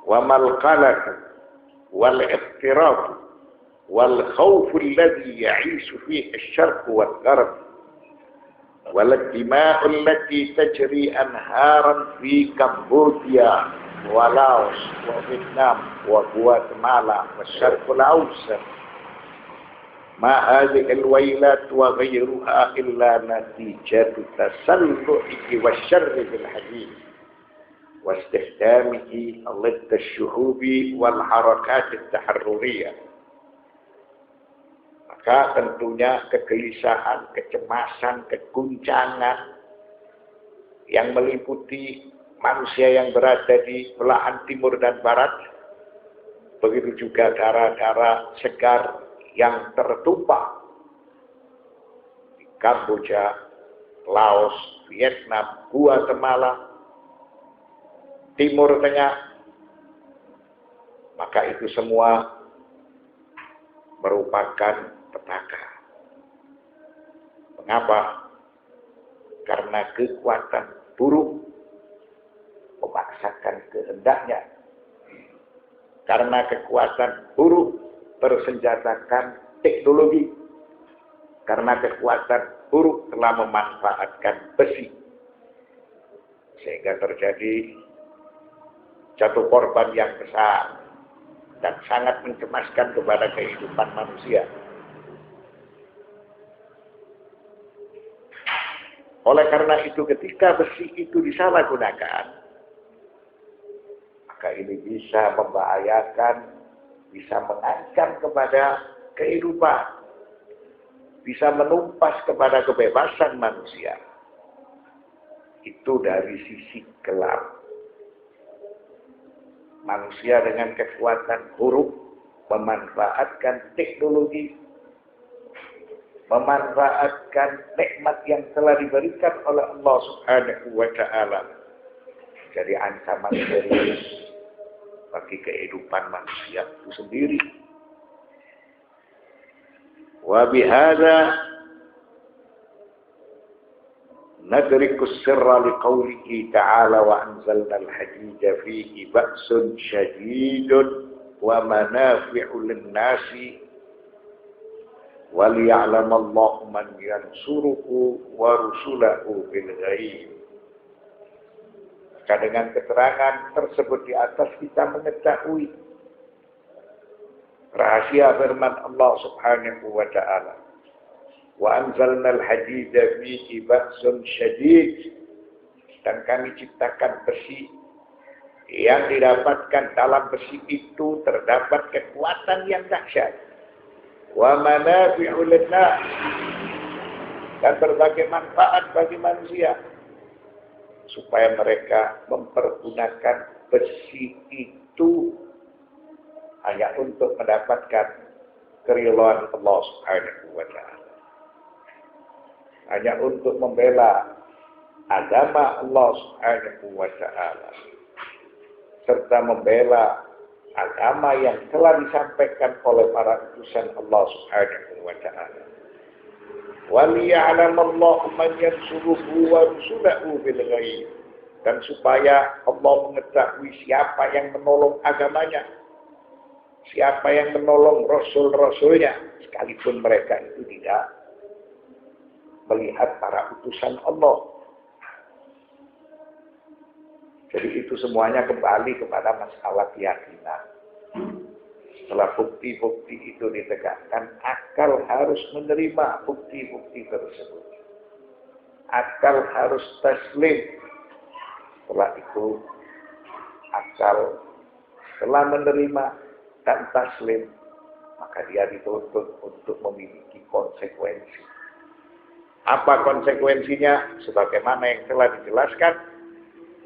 wa mal qalaq wal ittirab wal khawf alladhi ya'ishu fihi asy-syarq wal gharb wal dima'u allati tajri anharan fi Cambodia wa Laos wa Vietnam wa Guatemala wa Syarq al-Awsat ma hadhihi al-wailat wa ghayruha illa natijatu tasalluhi wa syarri bil hadid wa istihdamihi ضد الشعوب والحركات التحررية. Maka tentunya kegelisahan, kecemasan, keguncangan yang meliputi manusia yang berada di belahan timur dan barat, begitu juga darah-darah segar yang tertumpah di Kamboja, Laos, Vietnam, Guatemala, Timur Tengah, maka itu semua merupakan petaka. Mengapa? Karena kekuatan buruk memaksakan kehendaknya. Karena kekuatan buruk bersenjatakan teknologi. Karena kekuatan buruk telah memanfaatkan besi. Sehingga terjadi jatuh korban yang besar dan sangat mencemaskan kepada kehidupan manusia. Oleh karena itu ketika besi itu disalahgunakan, maka ini bisa membahayakan, bisa mengancam kepada kehidupan, bisa menumpas kepada kebebasan manusia. Itu dari sisi gelap. Manusia dengan kekuatan buruk memanfaatkan teknologi, memanfaatkan nikmat yang telah diberikan oleh Allah Subhanahu wa Ta'ala. Jadi ancaman serius bagi kehidupan manusia itu sendiri. Wa bihadza nadriku sirra liqaulihi ta'ala wa anzalna al-hadida fihi ba'sun syadidun wa manafi'u lin-nasi wa liya'lamallahu man yansuruhu wa rusulahu bil ghaib. Maka dengan keterangan tersebut di atas kita mengetahui rahasia firman Allah Subhanahu wa Ta'ala. Wa anzalnal hadida fihi ba'sun syadid, dan kami ciptakan besi yang didapatkan dalam besi itu terdapat kekuatan yang dahsyat. Wa manafi'u lin-nas, dan berbagai manfaat bagi manusia, supaya mereka mempergunakan besi itu hanya untuk mendapatkan keridhaan Allah Subhanahu wa Ta'ala, hanya untuk membela agama Allah Subhanahu wa Ta'ala, serta membela agama yang telah disampaikan oleh para utusan Allah Subhanahu wa Ta'ala. وَلِيَعْلَمَ مَنْ يَنْصُرُهُ وَرُسُلَهُ بِالْغَيْبِ, dan supaya Allah mengetahui siapa yang menolong agamanya, siapa yang menolong rasul-rasulnya, sekalipun mereka itu tidak melihat para utusan Allah. Jadi itu semuanya kembali kepada masalah keyakinan. Setelah bukti-bukti itu ditegakkan, akal harus menerima bukti-bukti tersebut. Akal harus taslim. Setelah itu, akal setelah menerima dan taslim, maka dia dituntut untuk memiliki konsekuensi. Apa konsekuensinya? Sebagaimana yang telah dijelaskan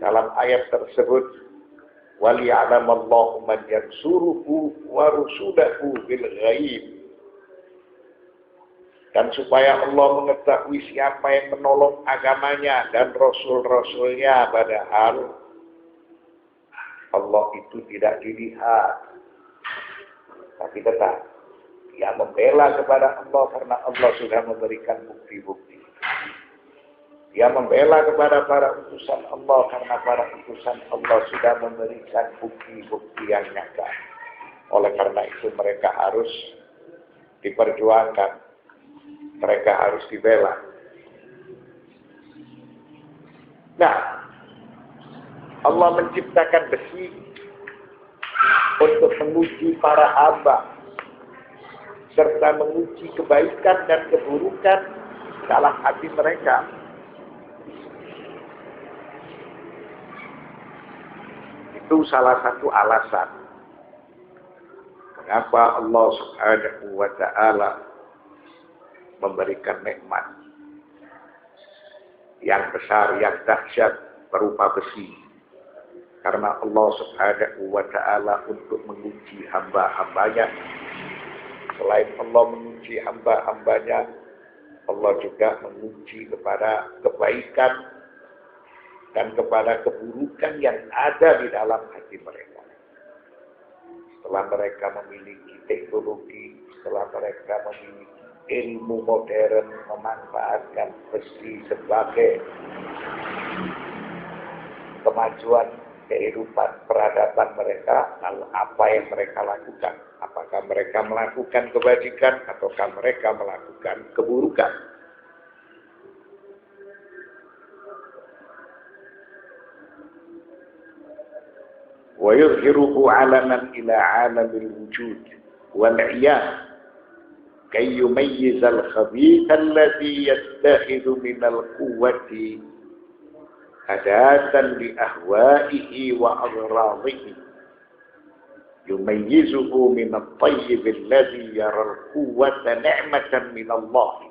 dalam ayat tersebut, وَلِيَعْلَمَ مَنْ يَنْصُرُهُ وَرُسُلَهُ بِالْغَيْبِ, dan supaya Allah mengetahui siapa yang menolong agamanya dan rasul-rasulnya, padahal Allah itu tidak dilihat, tapi tetap dia membela kepada Allah karena Allah sudah memberikan bukti-bukti. Dia membela kepada para utusan Allah karena para utusan Allah sudah memberikan bukti-bukti yang nyata. Oleh karena itu mereka harus diperjuangkan. Mereka harus dibela. Nah, Allah menciptakan besi untuk menguji para hamba serta menguji kebaikan dan keburukan dalam hati mereka. Itu salah satu alasan mengapa Allah Subhanahu wa ta'ala memberikan nikmat yang besar, yang dahsyat berupa besi. Karena Allah Subhanahu wa ta'ala untuk menguji hamba-hambanya. Selain Allah menguji hamba-hambanya, Allah juga menguji kepada kebaikan dan kepada keburukan yang ada di dalam hati mereka. Setelah mereka memiliki teknologi, setelah mereka memiliki ilmu modern, memanfaatkan besi sebagai kemajuan kehidupan peradaban mereka, lalu apa yang mereka lakukan? Apakah mereka melakukan kebajikan ataukah mereka melakukan keburukan? Wa yuzhiruhu 'alaman ila 'alamil wujud wal 'iyan kay yumayyiz al-khabith alladhi yattakhidhu min al-quwwati adatan li ahwa'ihi wa aghradihi yumayyizuhu min at-tayyib alladhi yara al-quwwata ni'matan min Allah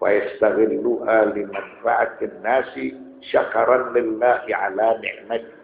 wa yastaghilluha li manfa'ati an-nasi syakaran lillahi 'ala ni'matihi.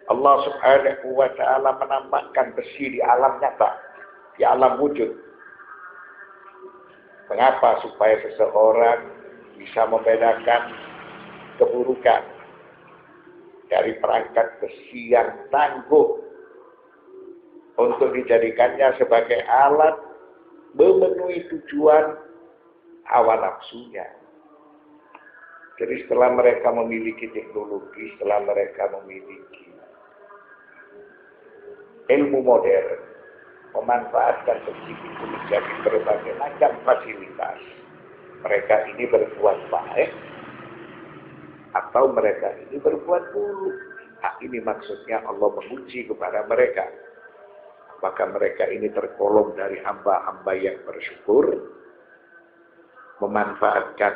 Allah Subhanahu wa ta'ala menampakkan besi di alam nyata, di alam wujud. Mengapa? Supaya seseorang bisa membedakan keburukan dari perangkat besi yang tangguh untuk dijadikannya sebagai alat memenuhi tujuan hawa nafsunya. Jadi setelah mereka memiliki teknologi, setelah mereka memiliki ilmu modern, memanfaatkan besi itu menjadi berbagai macam fasilitas. Mereka ini berbuat baik atau mereka ini berbuat buruk. Nah, ini maksudnya Allah menguji kepada mereka. Apakah mereka ini tergolong dari hamba-hamba yang bersyukur, memanfaatkan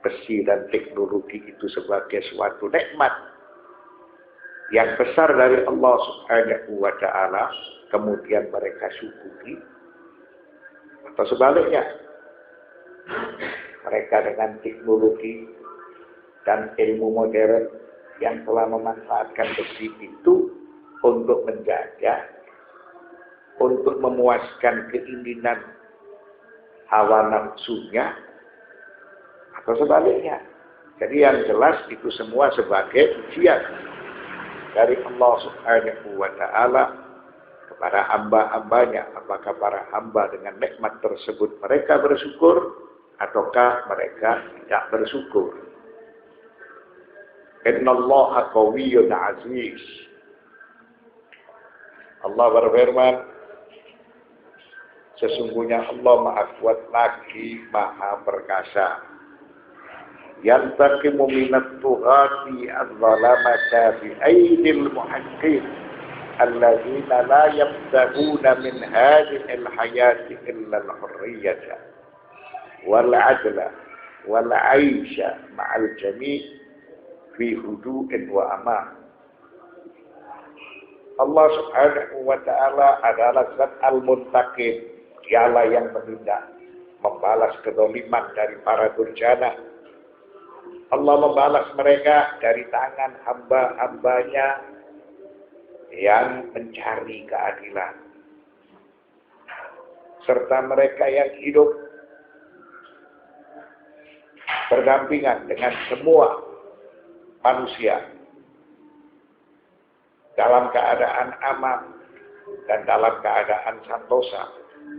besi dan teknologi itu sebagai suatu nikmat yang besar dari Allah Subhanahu wa ta'ala, kemudian mereka syukuri, atau sebaliknya, mereka dengan teknologi dan ilmu modern yang telah memanfaatkan besi itu untuk menjajah, untuk memuaskan keinginan hawa nafsunya, atau sebaliknya. Jadi yang jelas itu semua sebagai ujian dari Allah Subhanahu wa ta'ala kepada hamba-hambanya. Apakah para hamba dengan nikmat tersebut mereka bersyukur ataukah mereka tidak bersyukur. Innallaha qawiyyun aziz. Allah berfirman, sesungguhnya Allah Maha Kuat lagi Maha Perkasa. Yantaqimu minat tughati adh-dhalamata bi aydil muhaqqin alladzina la yabtaguna min hadhihi al-hayati illa al-hurriyata wal 'adla wal 'aisha ma'al jami' fi hudu'in wa aman. Allah Subhanahu wa ta'ala adalah Zat Al-Muntaqim, Dialah yang menindak, membalas kezaliman dari para durjana. Allah membalas mereka dari tangan hamba-hambanya yang mencari keadilan. Serta mereka yang hidup berdampingan dengan semua manusia dalam keadaan aman dan dalam keadaan santosa,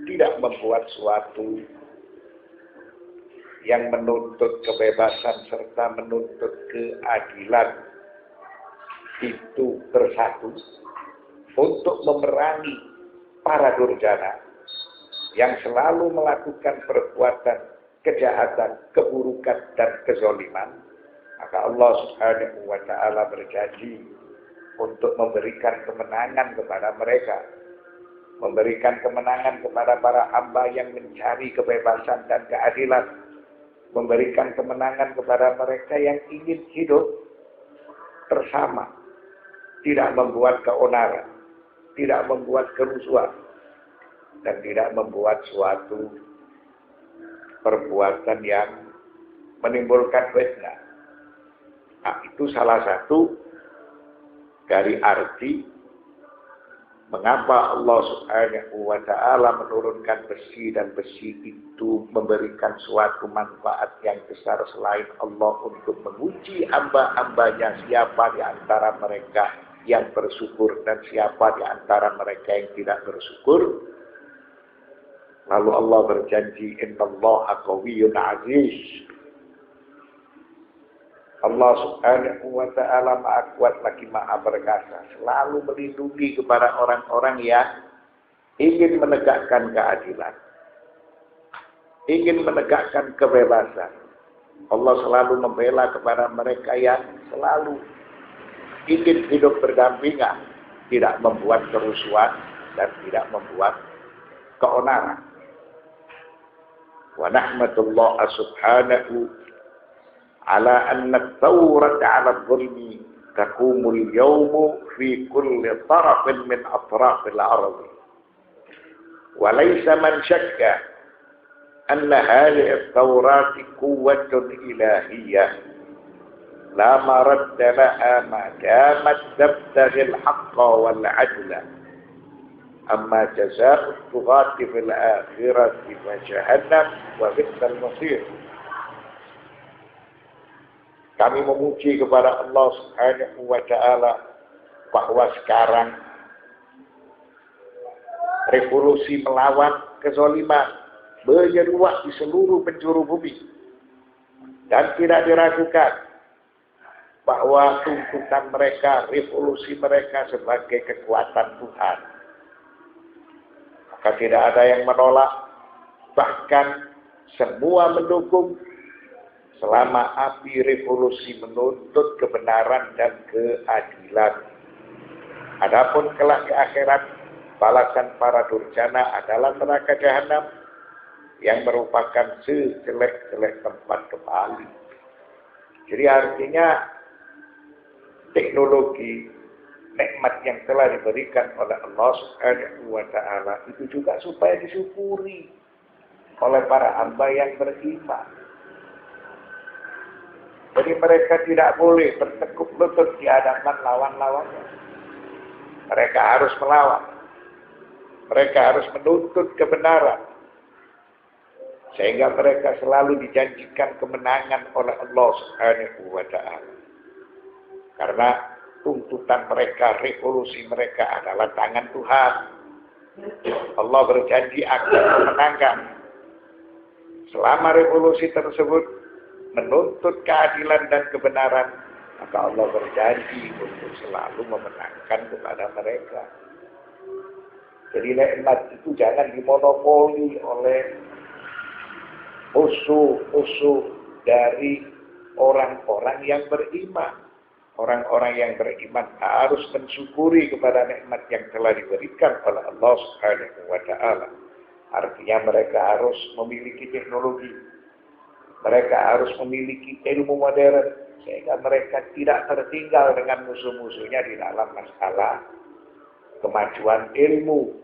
tidak membuat suatu yang menuntut kebebasan serta menuntut keadilan itu bersatu untuk memerangi para durjana yang selalu melakukan perbuatan kejahatan, keburukan, dan kezaliman, maka Allah Subhanahu wa Ta'ala berjanji untuk memberikan kemenangan kepada mereka, memberikan kemenangan kepada para hamba yang mencari kebebasan dan keadilan, memberikan kemenangan kepada mereka yang ingin hidup bersama, tidak membuat keonaran, tidak membuat kerusuhan, dan tidak membuat suatu perbuatan yang menimbulkan fitnah. Nah, itu salah satu dari arti mengapa Allah Subhanahu wa Ta'ala menurunkan besi, dan besi itu memberikan suatu manfaat yang besar selain Allah untuk menguji hamba-hambanya, siapa di antara mereka yang bersyukur dan siapa di antara mereka yang tidak bersyukur. Lalu Allah berjanji, innallaha qawiyyun aziz. Allah Subhanahu wa Ta'ala Maha Kuat lagi Maha Perkasa, selalu melindungi kepada orang-orang yang ingin menegakkan keadilan, ingin menegakkan kebebasan. Allah selalu membela kepada mereka yang selalu ingin hidup berdampingan, tidak membuat kerusuhan dan tidak membuat keonaran. Wa nahmatullah subhanahu ala anna at-tawrat ala al-zulmi taqumu al-yawmu fi kulli tarafin min atraf al-ard. Wa laysa man shakka anna hadhihi at-tawrat quwwatun ilahiyyah لا مرد لها ما دامت تبتغي الحق والعدل أما جزاء الطغاة في الآخرة فجهنم وبئس المصير. Kami memuji kepada Allah Subhanahu wa Ta'ala bahwa sekarang revolusi melawan kezaliman menyeruak di seluruh penjuru bumi, dan tidak diragukan bahwa tuntutan mereka, revolusi mereka sebagai kekuatan Tuhan. Maka tidak ada yang menolak, bahkan semua mendukung selama api revolusi menuntut kebenaran dan keadilan. Adapun kelak di akhirat, balasan para durjana adalah neraka jahanam yang merupakan sejelek-jelek tempat kembali. Jadi artinya teknologi, nikmat yang telah diberikan oleh Allah Subhanahu wa Ta'ala itu juga supaya disyukuri oleh para hamba yang beriman. Jadi mereka tidak boleh bertekuk lutut di hadapan lawan-lawannya. Mereka harus melawan. Mereka harus menuntut kebenaran. Sehingga mereka selalu dijanjikan kemenangan oleh Allah Subhanahu wa Ta'ala. Karena tuntutan mereka, revolusi mereka adalah tangan Tuhan. Allah berjanji akan memenangkan. Selama revolusi tersebut menuntut keadilan dan kebenaran, maka Allah berjanji untuk selalu memenangkan kepada mereka. Jadi nikmat itu jangan dimonopoli oleh musuh-musuh dari orang-orang yang beriman. Orang-orang yang beriman harus mensyukuri kepada nikmat yang telah diberikan oleh Allah Subhanahu wa Ta'ala. Artinya mereka harus memiliki teknologi. Mereka harus memiliki ilmu modern. Sehingga mereka tidak tertinggal dengan musuh-musuhnya di dalam masalah kemajuan ilmu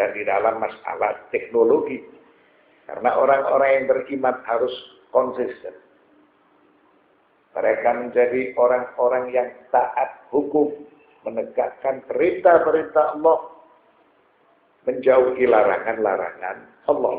dan di dalam masalah teknologi. Karena orang-orang yang beriman harus konsisten. Mereka menjadi orang-orang yang taat hukum, menegakkan perintah-perintah Allah, menjauhi larangan-larangan Allah.